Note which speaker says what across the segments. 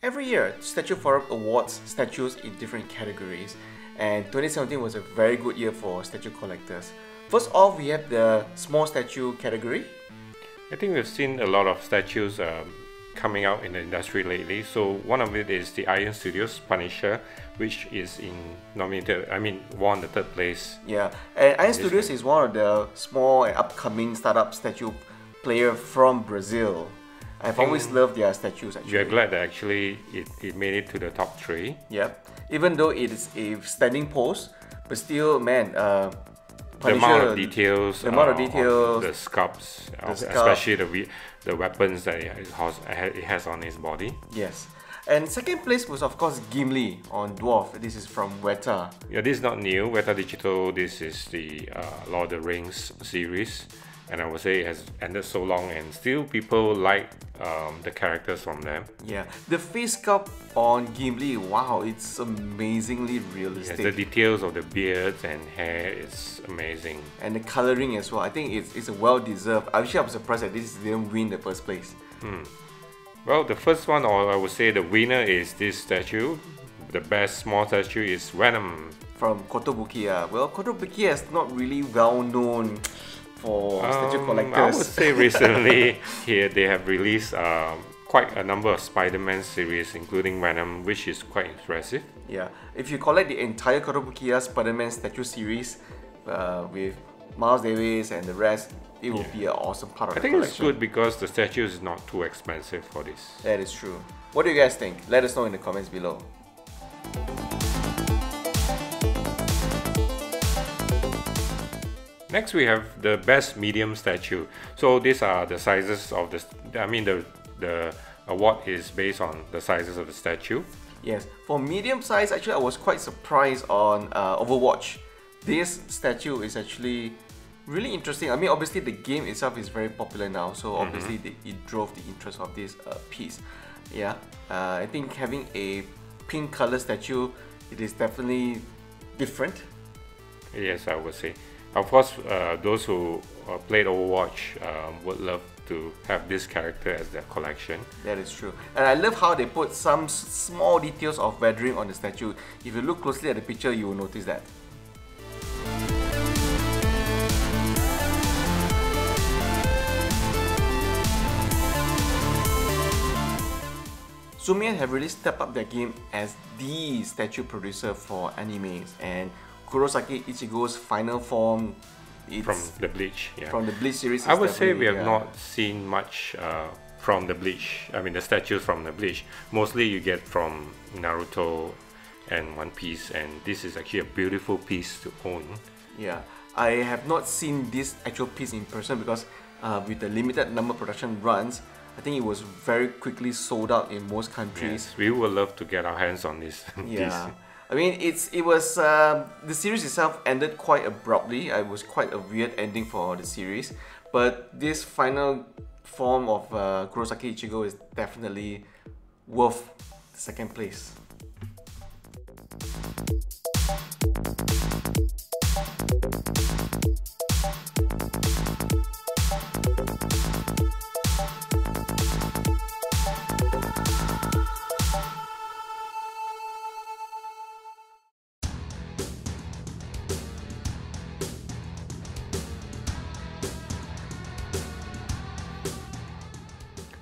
Speaker 1: Every year, Statue Forum awards statues in different categories, and 2017 was a very good year for statue collectors. First off, we have the small statue category.
Speaker 2: I think we've seen a lot of statues coming out in the industry lately. So one of it is the Iron Studios Punisher, which is won the third place.
Speaker 1: Yeah, and Iron Studios is one of the small and upcoming startup statue player from Brazil. I've always loved their statues actually.
Speaker 2: You're glad that actually it made it to the top 3.
Speaker 1: Yep, even though it is a standing pose, but still, man,
Speaker 2: the amount of details,
Speaker 1: the
Speaker 2: sculpts, especially the weapons that it has on his body.
Speaker 1: Yes. And second place was of course Gimli on Dwarf. This is from Weta.
Speaker 2: Yeah, this is not new. Weta Digital, this is the Lord of the Rings series. And I would say it has ended so long and still people like the characters from them.
Speaker 1: Yeah, the face sculpt on Gimli, wow, it's amazingly realistic.
Speaker 2: Yes, the details of the beards and hair is amazing.
Speaker 1: And the colouring as well, I think it's a well-deserved. Actually, I'm surprised that this didn't win the first place.
Speaker 2: Well, the first one, or I would say the winner, is this statue. The best small statue is Venom.
Speaker 1: From Kotobukiya. Well, Kotobukiya is not really well known for statue collectors.
Speaker 2: I would say recently here they have released quite a number of Spider-Man series, including Venom, which is quite impressive.
Speaker 1: Yeah, if you collect the entire Kotobukiya Spider-Man statue series with Miles Davis and the rest, it will be an awesome part of the collection.
Speaker 2: I think it's good because the statue is not too expensive for this.
Speaker 1: That is true. What do you guys think? Let us know in the comments below.
Speaker 2: Next we have the best medium statue. So these are the sizes of the award is based on the sizes of the statue.
Speaker 1: Yes, for medium size, actually I was quite surprised on Overwatch. This statue is actually really interesting. I mean, obviously the game itself is very popular now, so obviously it drove the interest of this piece. Yeah, I think having a pink color statue, it is definitely different.
Speaker 2: Yes, I would say. Of course, those who played Overwatch would love to have this character as their collection.
Speaker 1: That is true. And I love how they put some small details of weathering on the statue. If you look closely at the picture, you will notice that. Tsume-Art have really stepped up their game as the statue producer for animes, and Kurosaki Ichigo's final form,
Speaker 2: from the Bleach. Yeah.
Speaker 1: From the Bleach series.
Speaker 2: I would say we have not seen much from the Bleach. I mean, the statues from the Bleach. Mostly you get from Naruto and One Piece, and this is actually a beautiful piece to own. Yeah,
Speaker 1: I have not seen this actual piece in person because with the limited number of production runs, I think it was very quickly sold out in most countries.
Speaker 2: Yes, we would love to get our hands on this.
Speaker 1: Yeah, I mean, it was the series itself ended quite abruptly. It was quite a weird ending for the series, but this final form of Kurosaki Ichigo is definitely worth the second place.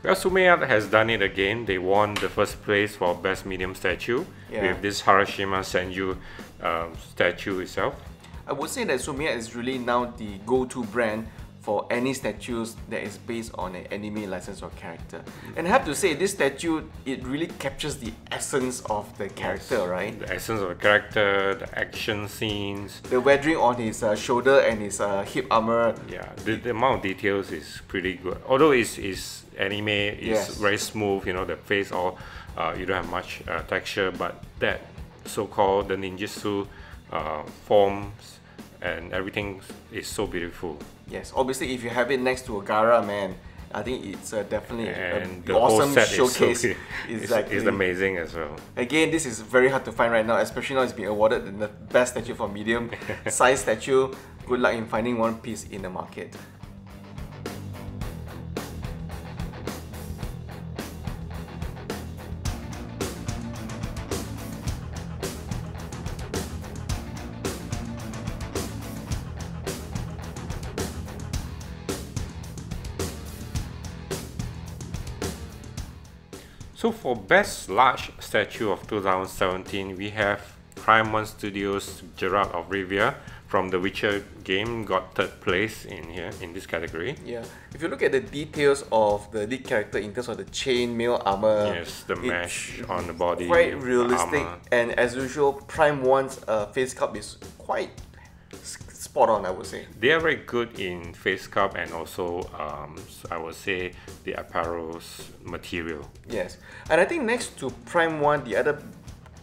Speaker 2: Well, Tsume-Art has done it again. They won the first place for best medium statue with this Hashirama Senju statue itself.
Speaker 1: I would say that Tsume-Art is really now the go-to brand for any statues that is based on an anime license or character. And I have to say, this statue, it really captures the essence of the character, right?
Speaker 2: The essence of the character, the action scenes.
Speaker 1: The weathering on his shoulder and his hip armor.
Speaker 2: Yeah, the amount of details is pretty good. Although it's anime, it's very smooth, you know, the face all, you don't have much texture, but that so-called the ninjutsu forms and everything is so beautiful.
Speaker 1: Yes, obviously if you have it next to a Gara, man, I think it's definitely an
Speaker 2: the
Speaker 1: awesome
Speaker 2: whole set
Speaker 1: showcase.
Speaker 2: Is exactly. It's amazing as well.
Speaker 1: Again, this is very hard to find right now, especially now it's been awarded the best statue for medium size statue. Good luck in finding one piece in the market.
Speaker 2: So for best large statue of 2017, we have Prime 1 Studios' Geralt of Rivia from the Witcher game got third place in here in this category.
Speaker 1: Yeah, if you look at the details of the lead character in terms of the chainmail armor,
Speaker 2: yes, the mesh on the body,
Speaker 1: quite realistic,
Speaker 2: armor.
Speaker 1: and as usual, Prime 1's face sculpt is quite spot on, I would say.
Speaker 2: They are very good in face sculpt and also, I would say, the apparel's material.
Speaker 1: Yes, and I think next to Prime 1, the other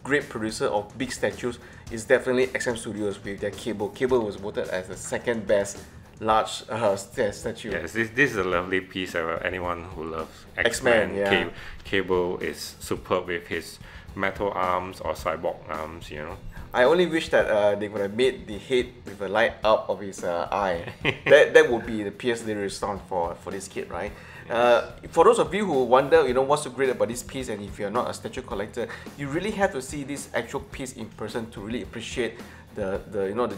Speaker 1: great producer of big statues is definitely XM Studios with their Cable. Cable was voted as the second best large statue.
Speaker 2: Yes, this is a lovely piece. Anyone who loves
Speaker 1: X-Men, yeah.
Speaker 2: Cable is superb with his metal arms or cyborg arms, you know.
Speaker 1: I only wish that they would have made the head with a light up of his eye. that would be the pièce de résistance for this kid, right? For those of you who wonder, what's so great about this piece, and if you're not a statue collector, you really have to see this actual piece in person to really appreciate the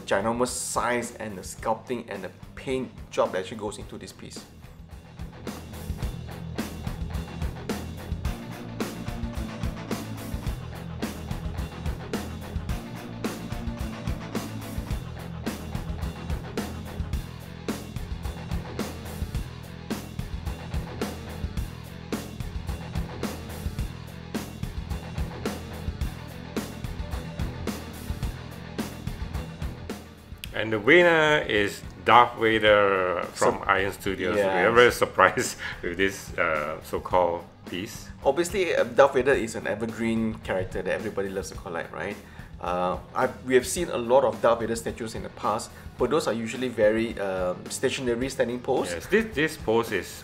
Speaker 1: ginormous size and the sculpting and the paint job that actually goes into this piece.
Speaker 2: And the winner is Darth Vader from Iron Studios.
Speaker 1: Yes.
Speaker 2: We are very surprised with this so-called piece.
Speaker 1: Obviously, Darth Vader is an evergreen character that everybody loves to collect, right? We have seen a lot of Darth Vader statues in the past, but those are usually very stationary standing pose.
Speaker 2: Yes, this pose is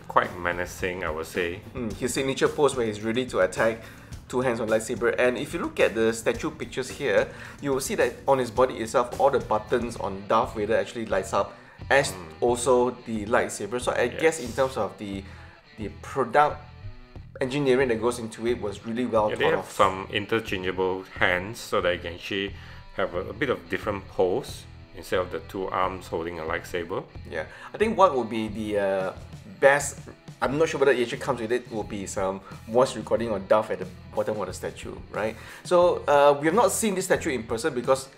Speaker 2: quite menacing, I would say.
Speaker 1: His signature pose where he's ready to attack, two hands on lightsaber. And if you look at the statue pictures here, you will see that on his body itself, all the buttons on Darth Vader actually lights up, as also the lightsaber. So I guess in terms of the product engineering that goes into it was really well thought of.
Speaker 2: They have some interchangeable hands so that you can actually have a bit of different pose instead of the two arms holding a lightsaber.
Speaker 1: Yeah, I think what would be the best, I'm not sure whether it actually comes with it, will be some voice recording on Darth at the bottom of the statue, right? So we have not seen this statue in person because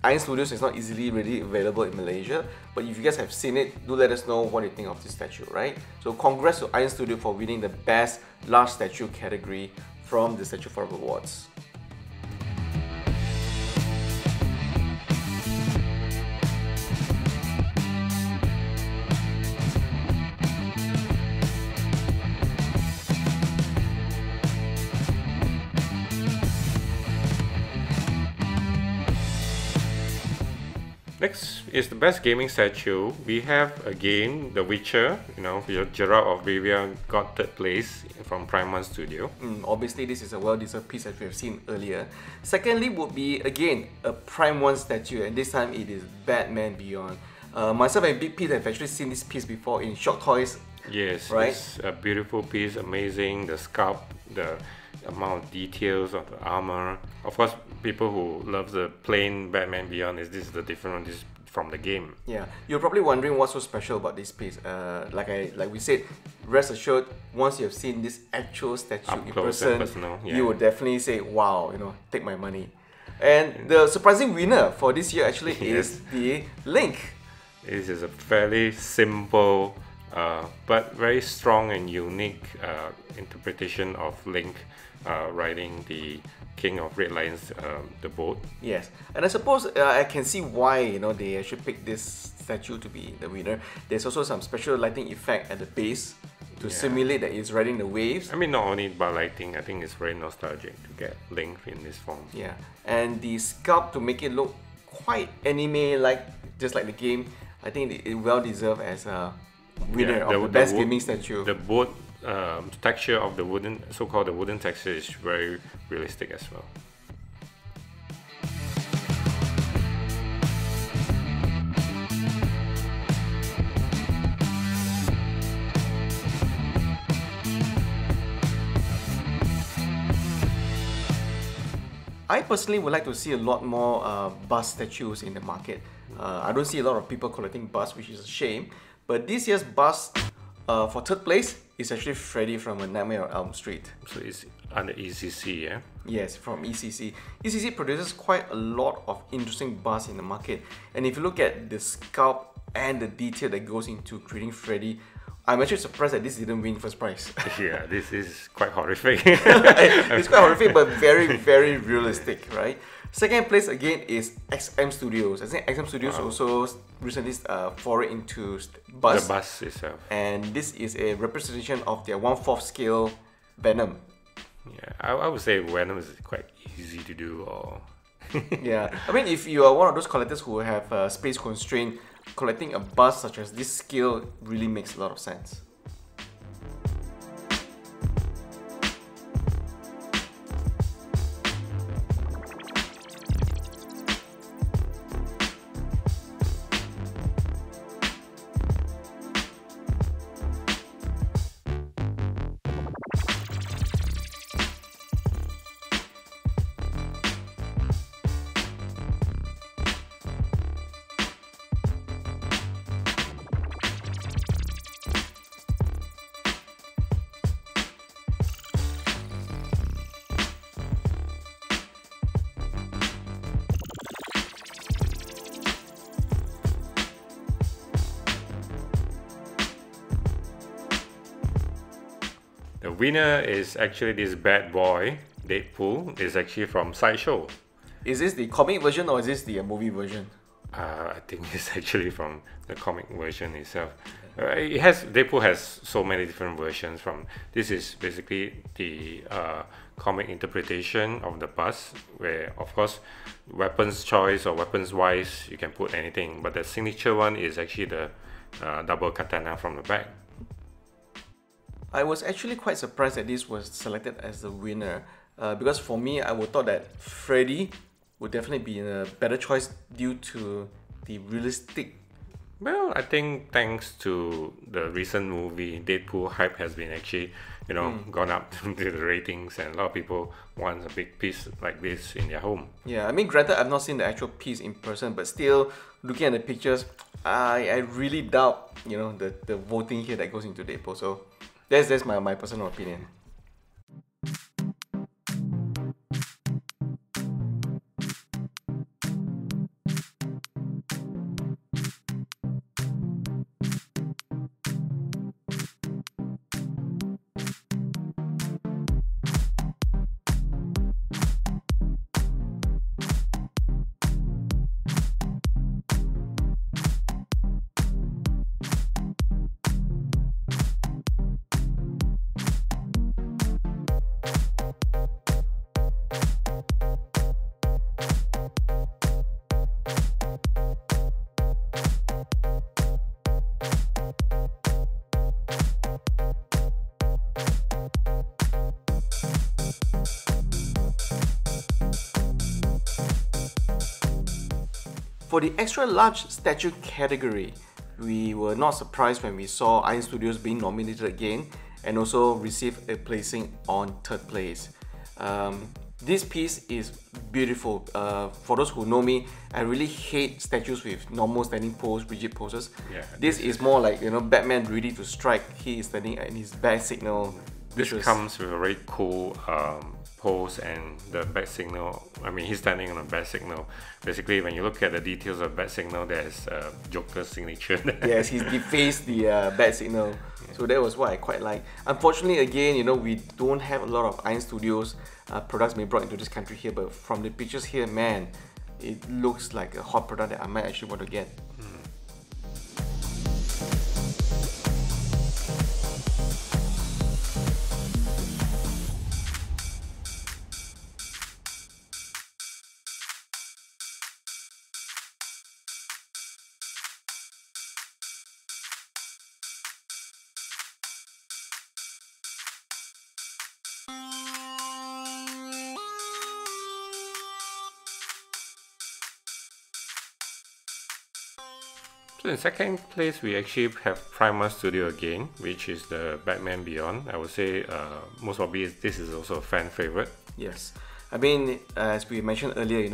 Speaker 1: Iron Studios is not easily really available in Malaysia. But if you guys have seen it, do let us know what you think of this statue, right? So congrats to Iron Studio for winning the best large statue category from the Statue Forum Awards.
Speaker 2: Next is the best gaming statue. We have a game, The Witcher, Geralt of Rivia got third place from Prime 1 Studio.
Speaker 1: Obviously, this is a well-deserved piece that we have seen earlier. Secondly would be, again, a Prime 1 statue, and this time it is Batman Beyond. Myself and Big Pete have actually seen this piece before in Shock Toys.
Speaker 2: Yes,
Speaker 1: right?
Speaker 2: It's a beautiful piece, amazing, the sculpt, the amount of details of the armor. Of course, people who love the plain Batman Beyond, this is the different one, this is from the game.
Speaker 1: Yeah, you're probably wondering what's so special about this piece. Like we said, rest assured, once you have seen this actual statue
Speaker 2: Up
Speaker 1: in
Speaker 2: close and
Speaker 1: person,
Speaker 2: personal, yeah.
Speaker 1: you will definitely say, wow, take my money. And the surprising winner for this year actually is the Link.
Speaker 2: This is a fairly simple but very strong and unique interpretation of Link riding the King of Red Lions, the boat.
Speaker 1: Yes, and I suppose I can see why they actually picked this statue to be the winner. There's also some special lighting effect at the base to simulate that it's riding the waves.
Speaker 2: I mean, not only by lighting, I think it's very nostalgic to get Link in this form.
Speaker 1: Yeah, and the sculpt to make it look quite anime-like, just like the game. I think it well deserved as a winner of the best gaming statue.
Speaker 2: The boat texture of the wooden, so-called the wooden texture, is very realistic as well.
Speaker 1: I personally would like to see a lot more bust statues in the market. I don't see a lot of people collecting busts, which is a shame. But this year's bust for third place is actually Freddy from A Nightmare on Elm Street.
Speaker 2: So it's under ECC, yeah?
Speaker 1: Yes, from ECC. ECC produces quite a lot of interesting busts in the market. And if you look at the sculpt and the detail that goes into creating Freddy, I'm actually surprised that this didn't win first prize.
Speaker 2: Yeah, this is quite horrific.
Speaker 1: It's quite horrific, but very, very realistic, right? Second place again is XM Studios. I think XM Studios also recently forayed into bus.
Speaker 2: The bus itself.
Speaker 1: And this is a representation of their 1/4 scale Venom.
Speaker 2: Yeah, I would say Venom is quite easy to do. Or
Speaker 1: Yeah, I mean, if you are one of those collectors who have space constraint, collecting a bust such as this scale really makes a lot of sense.
Speaker 2: the winner is actually this bad boy, Deadpool. Is actually from Sideshow.
Speaker 1: Is this the comic version or is this the movie version?
Speaker 2: I think it's actually from the comic version itself. Deadpool has so many different versions. This is basically the comic interpretation of the bust, where of course weapons choice or weapons wise you can put anything, but the signature one is actually the double katana from the back.
Speaker 1: I was actually quite surprised that this was selected as the winner because for me, I would thought that Freddy would definitely be a better choice due to the realistic.
Speaker 2: Well, I think thanks to the recent movie, Deadpool hype has been actually, gone up to the ratings, and a lot of people want a big piece like this in their home.
Speaker 1: Yeah, I mean, granted, I've not seen the actual piece in person, but still, looking at the pictures, I really doubt, the voting here that goes into Deadpool. So that's my personal opinion. For the extra large statue category, we were not surprised when we saw Iron Studios being nominated again and also received a placing on third place. This piece is beautiful. For those who know me, I really hate statues with normal standing pose, rigid poses.
Speaker 2: Yeah,
Speaker 1: this is more like Batman ready to strike. He is standing at his bat signal.
Speaker 2: This comes with a very cool pose and the bat signal. I mean, he's standing on a bat signal. Basically, when you look at the details of bat signal, there's Joker's signature there.
Speaker 1: Yes, he's defaced the bat signal. Yeah. So that was what I quite like. Unfortunately, again, we don't have a lot of Iron Studios products being brought into this country here, but from the pictures here, man, it looks like a hot product that I might actually want to get.
Speaker 2: So in second place, we actually have Prima Studio again, which is the Batman Beyond. I would say most probably this is also a fan favorite.
Speaker 1: Yes, I mean, as we mentioned earlier,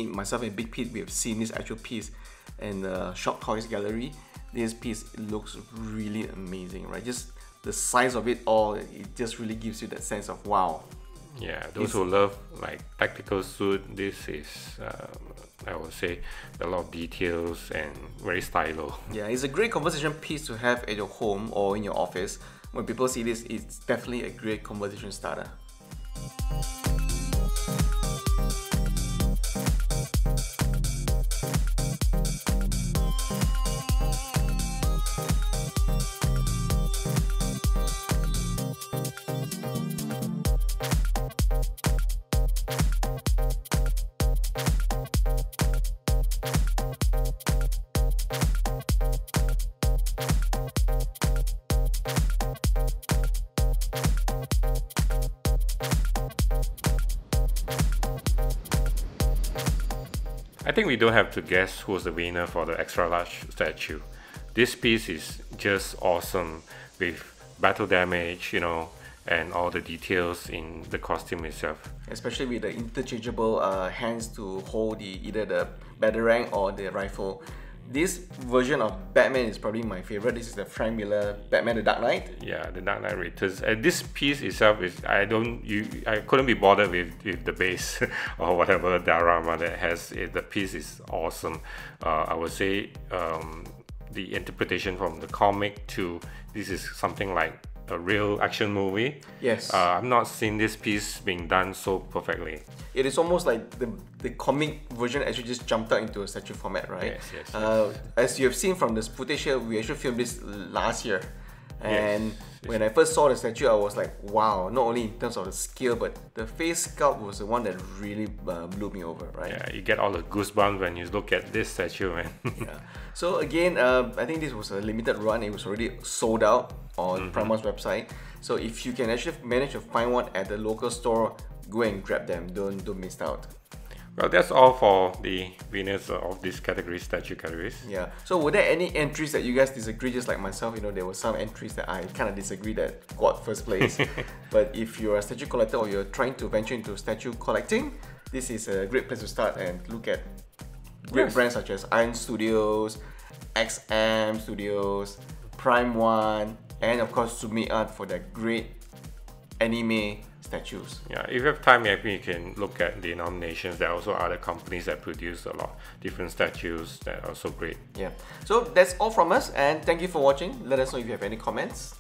Speaker 1: myself and Big Pete, we have seen this actual piece, and Shop Toys Gallery, this piece looks really amazing, right? Just the size of it all, it just really gives you that sense of wow.
Speaker 2: Yeah, those who love like tactical suit, this is I would say a lot of details and very stylo.
Speaker 1: Yeah, it's a great conversation piece to have at your home or in your office. When people see this, it's definitely a great conversation starter.
Speaker 2: I think we don't have to guess who's the winner for the extra large statue. This piece is just awesome with battle damage, and all the details in the costume itself.
Speaker 1: Especially with the interchangeable hands to hold either the batarang or the rifle. This version of Batman is probably my favorite. This is the Frank Miller Batman The Dark Knight.
Speaker 2: Yeah, The Dark Knight Returns. And this piece itself is I couldn't be bothered with the base or whatever diorama that has it. The piece is awesome. I would say the interpretation from the comic to this is something like a real action movie.
Speaker 1: Yes.
Speaker 2: I've not seen this piece being done so perfectly.
Speaker 1: It is almost like the comic version actually just jumped out into a statue format, right?
Speaker 2: Yes.
Speaker 1: As you have seen from this footage here, we actually filmed this last year. And
Speaker 2: Yes.
Speaker 1: when I first saw the statue, I was like, wow, not only in terms of the scale, but the face sculpt was the one that really blew me over, right?
Speaker 2: Yeah, you get all the goosebumps when you look at this statue, man.
Speaker 1: Yeah. So again, I think this was a limited run. It was already sold out on Primark's website. So if you can actually manage to find one at the local store, go and grab them. Don't miss out.
Speaker 2: Well, that's all for the winners of this category, statue categories.
Speaker 1: Yeah. So were there any entries that you guys disagree, just like myself? There were some entries that I kind of disagree that got first place. But if you're a statue collector or you're trying to venture into statue collecting, this is a great place to start and look at great brands such as Iron Studios, XM Studios, Prime One, and of course Tsume-Art for their great anime statues.
Speaker 2: Yeah, if you have time, maybe you can look at the nominations. There are also other companies that produce a lot different statues that are also great.
Speaker 1: Yeah. So that's all from us, and thank you for watching. Let us know if you have any comments.